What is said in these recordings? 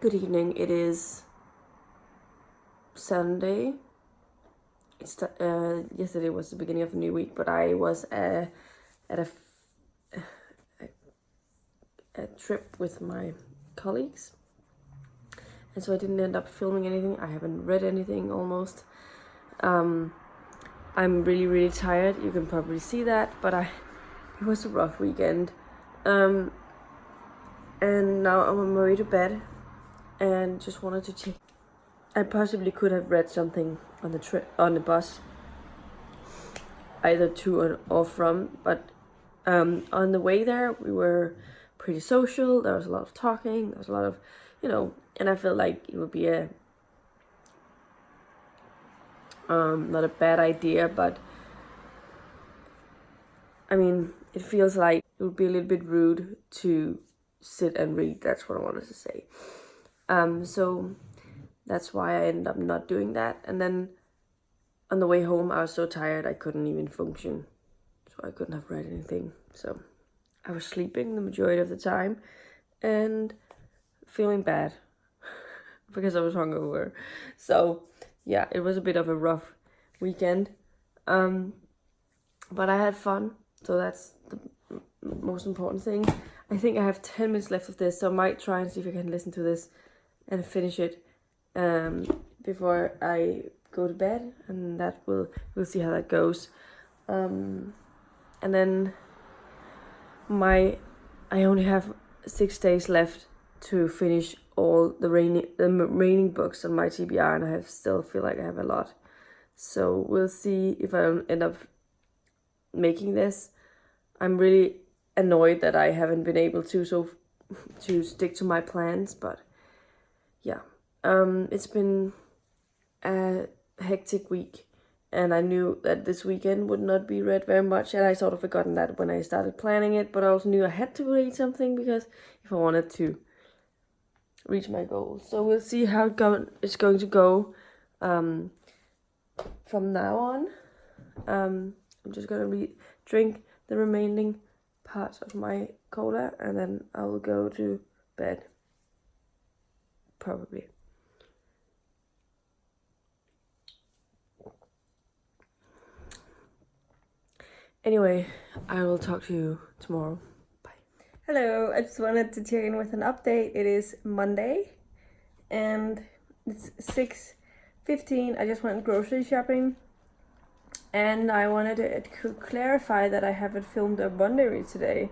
Good evening. It is Sunday. Yesterday was the beginning of a new week, but I was at a trip with my colleagues, and so I didn't end up filming anything. I haven't read anything almost. I'm really tired. You can probably see that, but it was a rough weekend. And now I'm on my way to bed, and just wanted to check. I possibly could have read something on the bus, either to or from, but on the way there we were pretty social. There was a lot of talking, there was a lot of, and I felt like it would be a not a bad idea, but I mean, it feels like it would be a little bit rude to sit and read. That's what I wanted to say. So that's why I ended up not doing that. And then on the way home, I was so tired I couldn't even function. So I couldn't have read anything. So I was sleeping the majority of the time and feeling bad because I was hungover. So yeah, it was a bit of a rough weekend. But I had fun. So that's the most important thing. I think I have 10 minutes left of this, so I might try and see if I can listen to this and finish it before I go to bed, and we'll see how that goes. And then I only have 6 days left to finish all the remaining books on my TBR, and I still feel like I have a lot. So we'll see if I end up making this. I'm really annoyed that I haven't been able to stick to my plans, but yeah, it's been a hectic week, and I knew that this weekend would not be read very much, and I sort of forgotten that when I started planning it, but I also knew I had to read something because if I wanted to reach my goals. So we'll see how it's going to go from now on. I'm just gonna drink the remaining part of my cola, and then I will go to bed. Probably. Anyway, I will talk to you tomorrow. Bye. Hello, I just wanted to check in with an update. It is Monday and it's 6:15. I just went grocery shopping. And I wanted to clarify that I haven't filmed a Monday read today.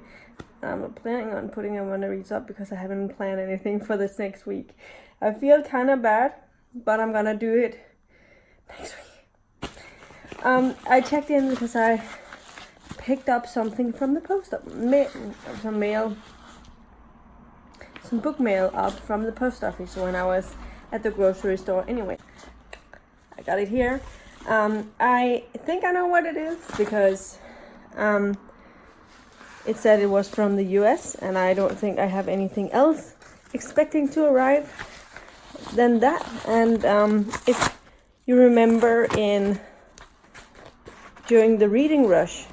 I'm not planning on putting a Monday reads up because I haven't planned anything for this next week. I feel kind of bad, but I'm gonna do it next week. I checked in because I picked up something from the post office, some book mail up from the post office when I was at the grocery store. Anyway, I got it here. I think I know what it is because it said it was from the US, and I don't think I have anything else expecting to arrive than that. And if you remember, during the reading rush,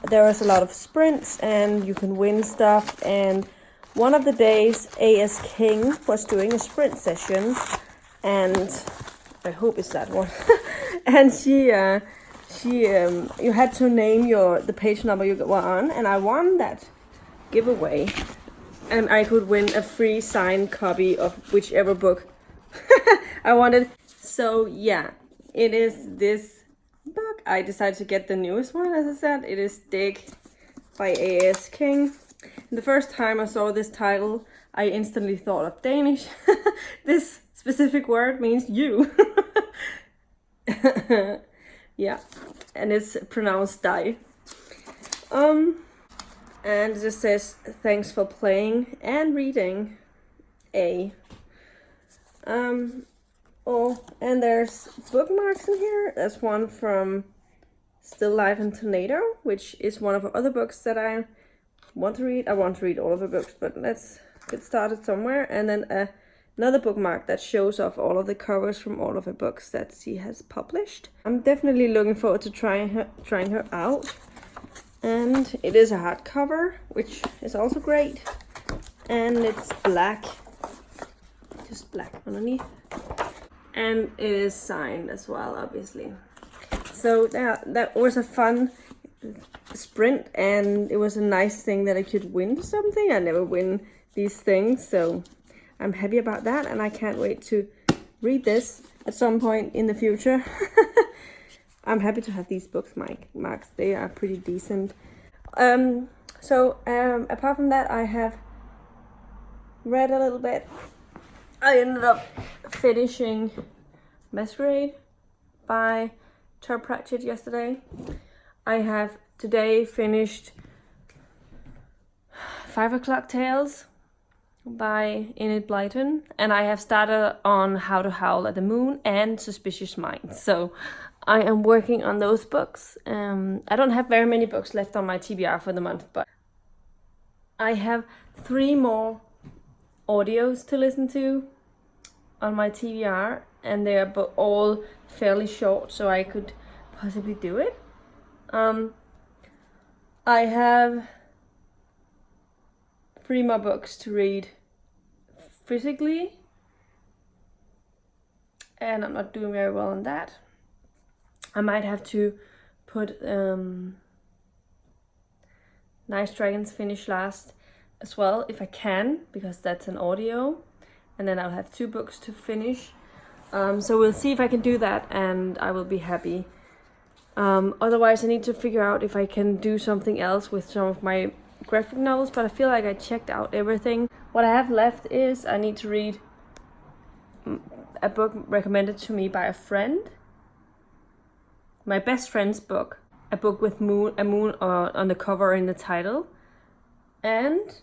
there was a lot of sprints and you can win stuff, and one of the days A.S. King was doing a sprint session, and I hope it's that one. And you had to name the page number you were on, and I won that giveaway, and I could win a free signed copy of whichever book I wanted. So yeah, it is this book. I decided to get the newest one, as I said. It is Dig by A.S. King. And the first time I saw this title, I instantly thought of Danish. This specific word means you. Yeah, and it's pronounced die. And it just says thanks for playing and reading A. And there's bookmarks in here. There's one from Still Life and Tornado, which is one of the other books that I want to read. I want to read all of the books, but let's get started somewhere. And then another bookmark that shows off all of the covers from all of her books that she has published. I'm definitely looking forward to trying her out. And it is a hardcover, which is also great. And it's black. Just black underneath. And it is signed as well, obviously. So that was a fun sprint, and it was a nice thing that I could win something. I never win these things, so I'm happy about that, and I can't wait to read this at some point in the future. I'm happy to have these books marks. They are pretty decent. Apart from that, I have read a little bit. I ended up finishing Masquerade by Terry Pratchett yesterday. I have today finished 5 O'Clock Tales by Enid Blyton, and I have started on How to Howl at the Moon and Suspicious Minds. So I am working on those books. I don't have very many books left on my TBR for the month, but I have 3 more audios to listen to on my TBR, and they are all fairly short, so I could possibly do it. I have 3 more books to read physically, and I'm not doing very well on that. I might have to put Nice Dragons Finish last as well, if I can, because that's an audio, and then I'll have 2 books to finish. So we'll see if I can do that, and I will be happy. Otherwise, I need to figure out if I can do something else with some of my graphic novels, but I feel like I checked out everything. What I have left is I need to read a book recommended to me by a friend. My best friend's book. A book with a moon on the cover in the title. And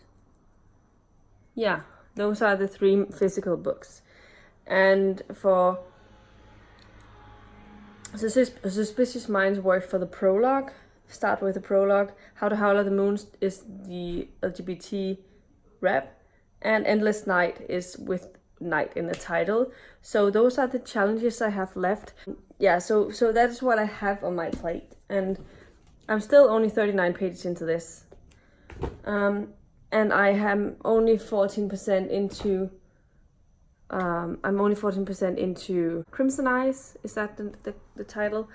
yeah, those are the 3 physical books. And for Suspicious Minds worked for the prologue. Start with the prologue. How to Howl at the Moon is the LGBT rep. And Endless Night is with night in the title. So those are the challenges I have left. Yeah, so that's what I have on my plate. And I'm still only 39 pages into this. And I am only 14% into I'm only 14% into Crimson Eyes. Is that the title?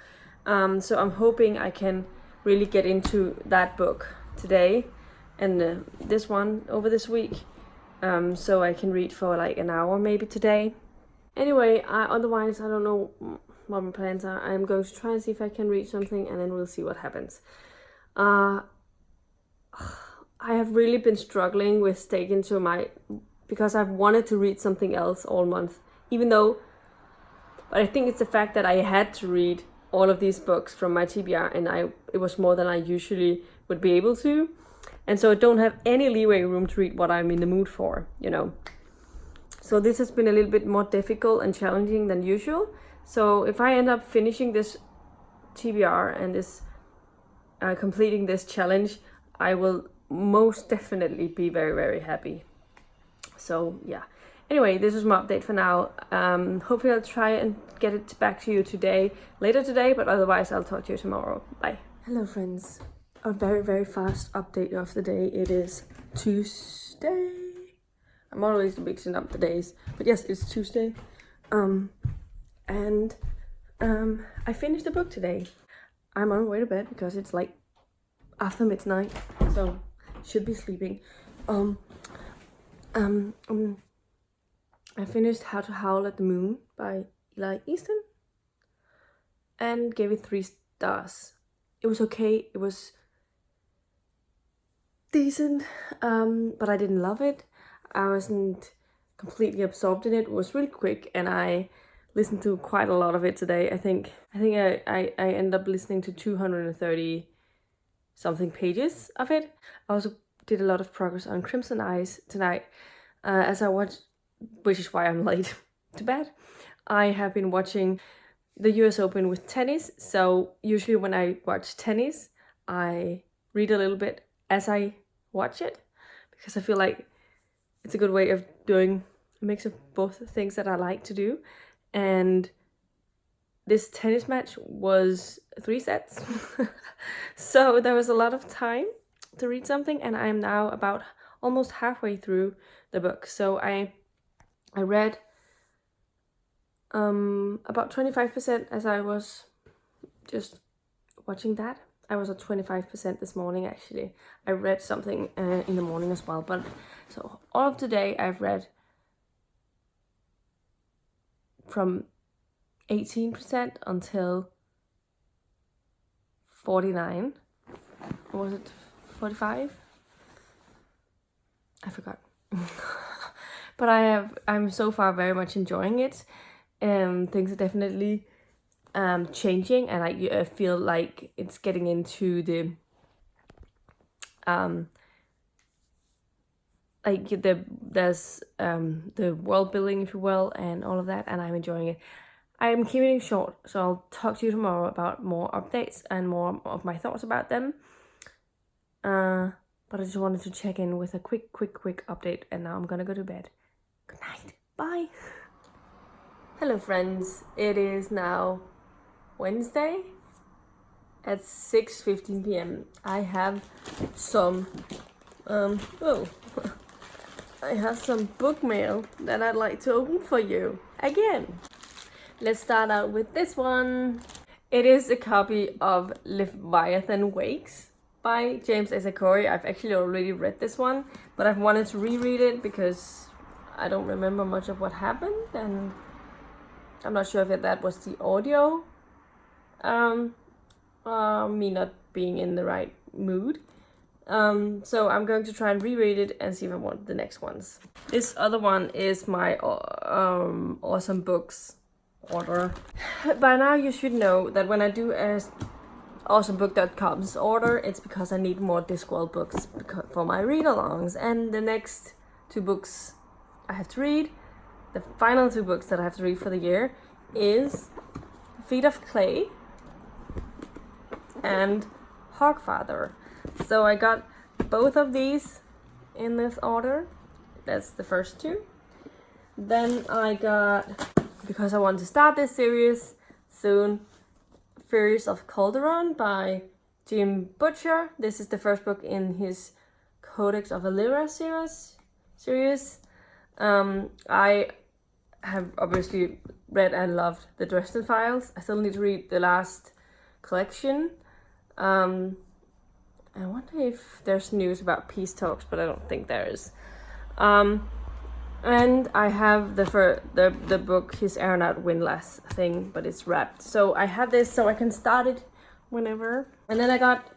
So I'm hoping I can really get into that book today and this one over this week. So I can read for like an hour maybe today. Anyway, otherwise I don't know what my plans are. I'm going to try and see if I can read something, and then we'll see what happens. I have really been struggling with sticking to because I've wanted to read something else all month, but I think it's the fact that I had to read all of these books from my TBR, and it was more than I usually would be able to, and so I don't have any leeway room to read what I'm in the mood for, So this has been a little bit more difficult and challenging than usual. So if I end up finishing this TBR and completing this challenge, I will most definitely be very, very happy. So yeah. Anyway, this is my update for now. Hopefully I'll try and get it back to you later today, but otherwise I'll talk to you tomorrow. Bye. Hello friends. A very, very fast update of the day. It is Tuesday. I'm always mixing up the days, but yes, it's Tuesday. I finished the book today. I'm on my way to bed because it's like after midnight, so should be sleeping. I finished How to Howl at the Moon by Eli Easton and gave it 3 stars. It was okay. It was decent, but I didn't love it. I wasn't completely absorbed in it. It was really quick, and I listened to quite a lot of it today. I think I ended up listening to 230 something pages of it. I also did a lot of progress on Crimson Eyes tonight, as I watched, which is why I'm late to bed. I have been watching the US Open with tennis, so usually when I watch tennis, I read a little bit as I watch it, because I feel like it's a good way of doing a mix of both things that I like to do. And this tennis match was 3 sets, so there was a lot of time to read something, and I am now about almost halfway through the book. So I read about 25% as I was just watching that. I was at 25% this morning actually. I read something in the morning as well, but so all of today I've read from 18% until 49. Or was it 45? I forgot. But I'm so far very much enjoying it. Things are definitely changing, and I feel like it's getting into the there's the world building, if you will, and all of that, and I'm enjoying it. I'm keeping it short, so I'll talk to you tomorrow about more updates and more of my thoughts about them. But I just wanted to check in with a quick update, and now I'm gonna go to bed. Good night. Bye. Hello friends, it is now Wednesday at 6:15 p.m. I have some I have some book mail that I'd like to open for you again. Let's start out with this one. It is a copy of Leviathan Wakes by James A. Corey. I've actually already read this one, but I've wanted to reread it because I don't remember much of what happened, and I'm not sure if that was the audio, me not being in the right mood. So I'm going to try and reread it and see if I want the next ones. This other one is my awesome books order. By now you should know that when I do a awesomebook.com's order, it's because I need more Discworld books for my read-alongs, and the next 2 books I have to read, the final 2 books that I have to read for the year, is Feet of Clay and Hogfather. So I got both of these in this order. That's the first 2. Then I got, because I want to start this series soon, Furious of Calderon by Jim Butcher. This is the first book in his Codex of Illyria series. I have obviously read and loved the Dresden Files. I still need to read the last collection. I wonder if there's news about Peace Talks, but I don't think there is. And I have the book, his Aeronaut Windlass thing, but it's wrapped. So I have this so I can start it whenever. And then I got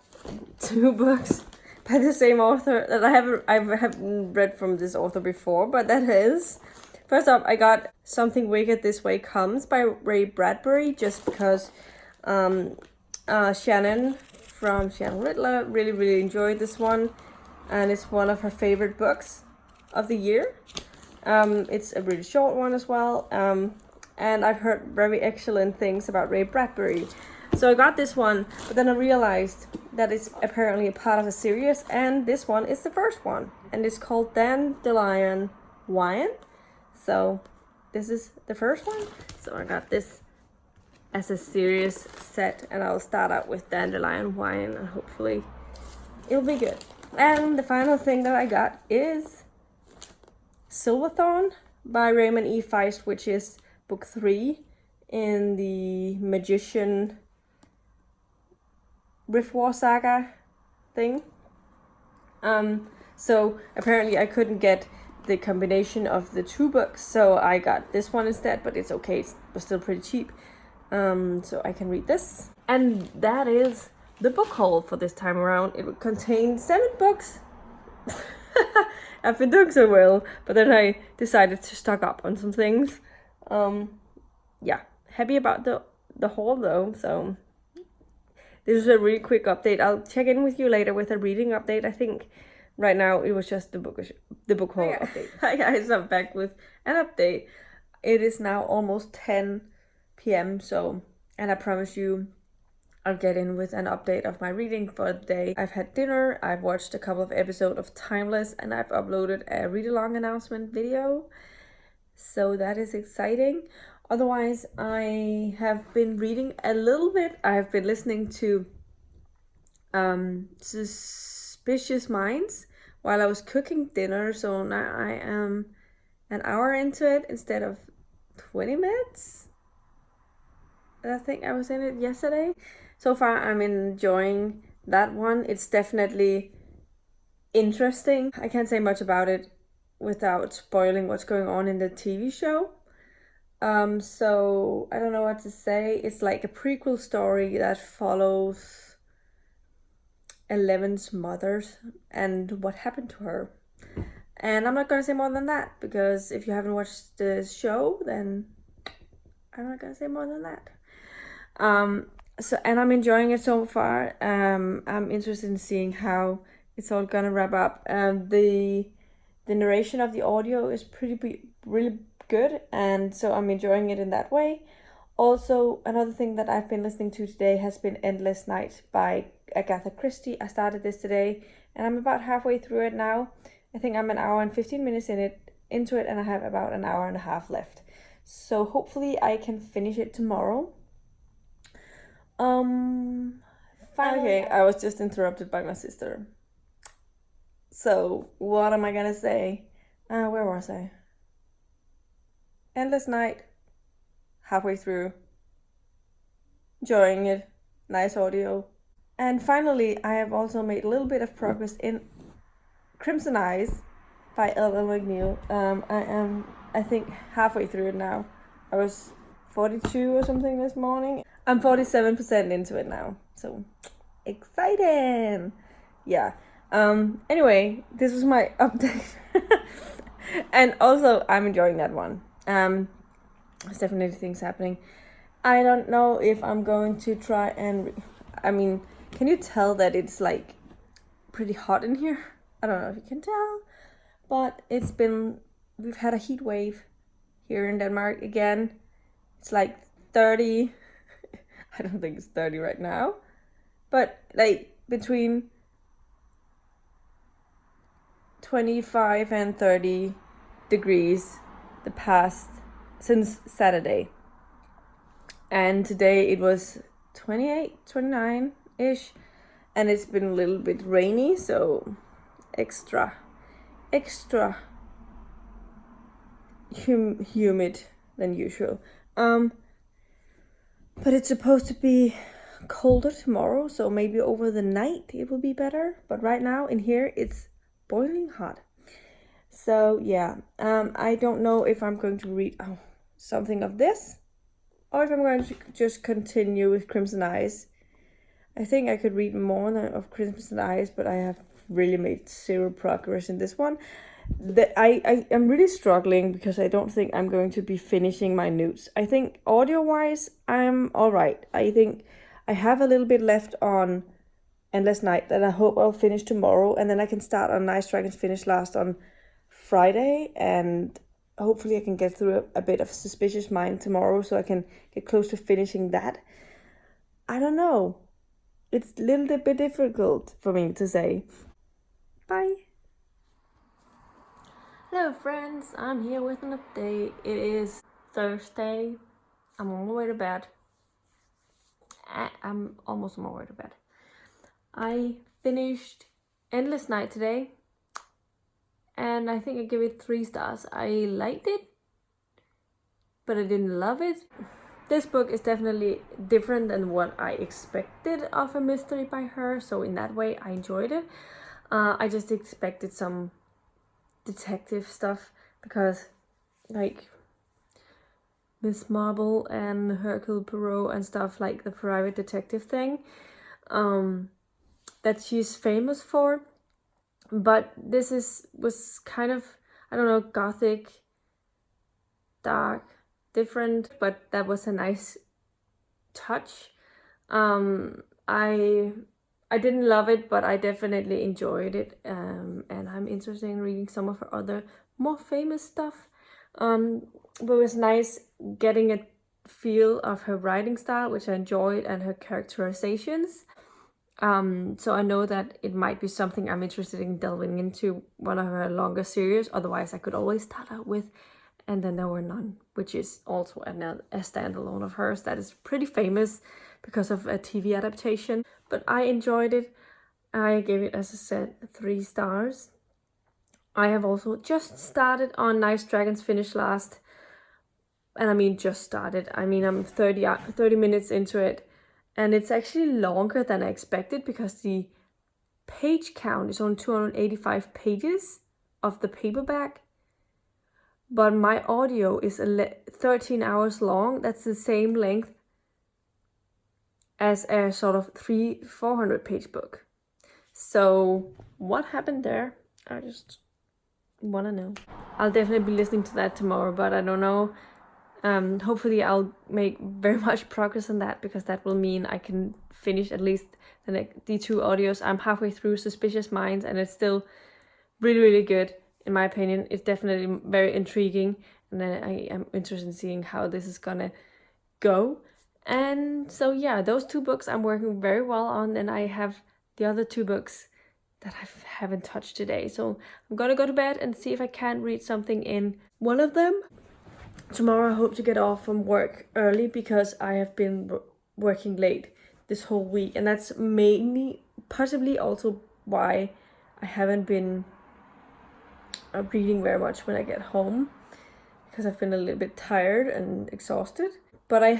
2 books by the same author that I haven't read from this author before, but that is, first up, I got Something Wicked This Way Comes by Ray Bradbury, just because Shannon from Shannon Riddler really enjoyed this one, and it's one of her favorite books of the year. It's a really short one as well, and I've heard very excellent things about Ray Bradbury. So I got this one, but then I realized that it's apparently a part of a series, and this one is the first one, and it's called Dandelion Wine. So this is the first one. So I got this as a series set, and I'll start out with Dandelion Wine, and hopefully it'll be good. And the final thing that I got is Silverthorn by Raymond E. Feist, which is book 3 in the Magician Rift War saga thing. So apparently I couldn't get the combination of the 2 books, so I got this one instead, but it's okay, it was still pretty cheap. So I can read this. And that is the book haul for this time around. It would contain 7 books. I've been doing so well, but then I decided to stock up on some things. Yeah, happy about the haul though. So this is a really quick update. I'll check in with you later with a reading update. I think right now it was just the book haul update. Hi guys, I'm back with an update. It is now almost 10 p.m. so, and I promise you I'll get in with an update of my reading for the day. I've had dinner, I've watched a couple of episodes of Timeless, and I've uploaded a read-along announcement video. So that is exciting. Otherwise, I have been reading a little bit. I've been listening to Suspicious Minds while I was cooking dinner. So now I am an hour into it instead of 20 minutes. I think I was in it yesterday. So far, I'm enjoying that one. It's definitely interesting. I can't say much about it without spoiling what's going on in the TV show. So I don't know what to say. It's like a prequel story that follows Eleven's mother and what happened to her. And I'm not gonna say more than that, because if you haven't watched the show, then I'm not gonna say more than that. So, and I'm enjoying it so far. I'm interested in seeing how it's all gonna wrap up. The narration of the audio is really good, and so I'm enjoying it in that way. Also, another thing that I've been listening to today has been Endless Night by Agatha Christie. I started this today, and I'm about halfway through it now. I think I'm an hour and 15 minutes into it, and I have about an hour and a half left. So hopefully I can finish it tomorrow. Okay, I was just interrupted by my sister. So what am I gonna say? Where was I? Endless Night. Halfway through. Enjoying it. Nice audio. And finally, I have also made a little bit of progress in Crimson Eyes by L.L. McNeil. I am, I think, halfway through it now. I was 42 or something this morning. I'm 47% into it now. So, exciting! Yeah. Anyway, this was my update. And also, I'm enjoying that one. There's definitely things happening. I don't know if I'm going to try and... I mean, can you tell that it's like pretty hot in here? I don't know if you can tell. But we've had a heat wave here in Denmark again. It's like 30. I don't think it's 30 right now. But like between 25 and 30 degrees since Saturday. And today it was 28, 29-ish. And it's been a little bit rainy, so extra humid than usual. But it's supposed to be colder tomorrow, so maybe over the night it will be better. But right now in here it's boiling hot. So yeah, I don't know if I'm going to read something of this, or if I'm going to just continue with Crimson Eyes. I think I could read more of Crimson Eyes, but I have really made zero progress in this one. I'm really struggling because I don't think I'm going to be finishing my notes. I think audio-wise, I'm alright. I think I have a little bit left on Endless Night that I hope I'll finish tomorrow, and then I can start on Nice Dragons Finish Last on Friday, and hopefully I can get through a bit of Suspicious Mind tomorrow so I can get close to finishing that. I don't know. It's a little bit difficult for me to say. Bye. Hello friends, I'm here with an update. It is Thursday. I'm on my way to bed. I'm almost on my way to bed. I finished Endless Night today, and I think I give it 3 stars. I liked it, but I didn't love it. This book is definitely different than what I expected of a mystery by her, so in that way I enjoyed it. I just expected some detective stuff, because like Miss Marple and Hercule Poirot and stuff, like the private detective thing that she's famous for. But this was kind of, I don't know, gothic, dark, different, but that was a nice touch. I didn't love it, but I definitely enjoyed it, and I'm interested in reading some of her other more famous stuff. But it was nice getting a feel of her writing style, which I enjoyed, and her characterizations. So I know that it might be something I'm interested in delving into one of her longer series. Otherwise, I could always start out with And Then There Were None, which is also a standalone of hers that is pretty famous because of a TV adaptation. But I enjoyed it. I gave it, as I said, 3 stars. I have also just started on Nice Dragons Finish Last, and I mean just started. I mean, I'm 30 minutes into it, and it's actually longer than I expected because the page count is on 285 pages of the paperback, but my audio is 13 hours long. That's the same length as a sort of 400 page book. So what happened there? I just want to know. I'll definitely be listening to that tomorrow, but I don't know. Hopefully I'll make very much progress on that, because that will mean I can finish at least the 2 audios. I'm halfway through Suspicious Minds, and it's still really, really good in my opinion. It's definitely very intriguing, and I am interested in seeing how this is gonna go. And so yeah, those 2 books I'm working very well on, and I have the other 2 books that I haven't touched today. So I'm gonna go to bed and see if I can read something in one of them. Tomorrow I hope to get off from work early, because I have been working late this whole week, and that's possibly also why I haven't been reading very much when I get home, because I've been a little bit tired and exhausted. But I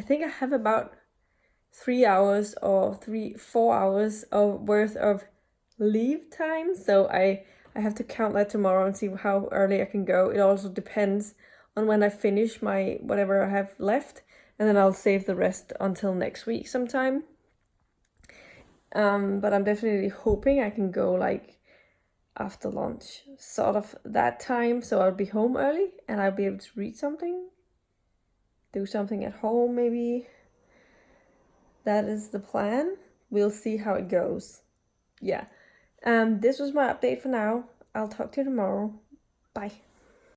think I have about 3 hours or 4 hours of worth of leave time, so I have to count that tomorrow and see how early I can go. It also depends on when I finish my whatever I have left, and then I'll save the rest until next week sometime. But I'm definitely hoping I can go like after lunch, sort of that time, so I'll be home early and I'll be able to read something, do something at home maybe. That is the plan. We'll see how it goes. Yeah. This was my update for now. I'll talk to you tomorrow. Bye.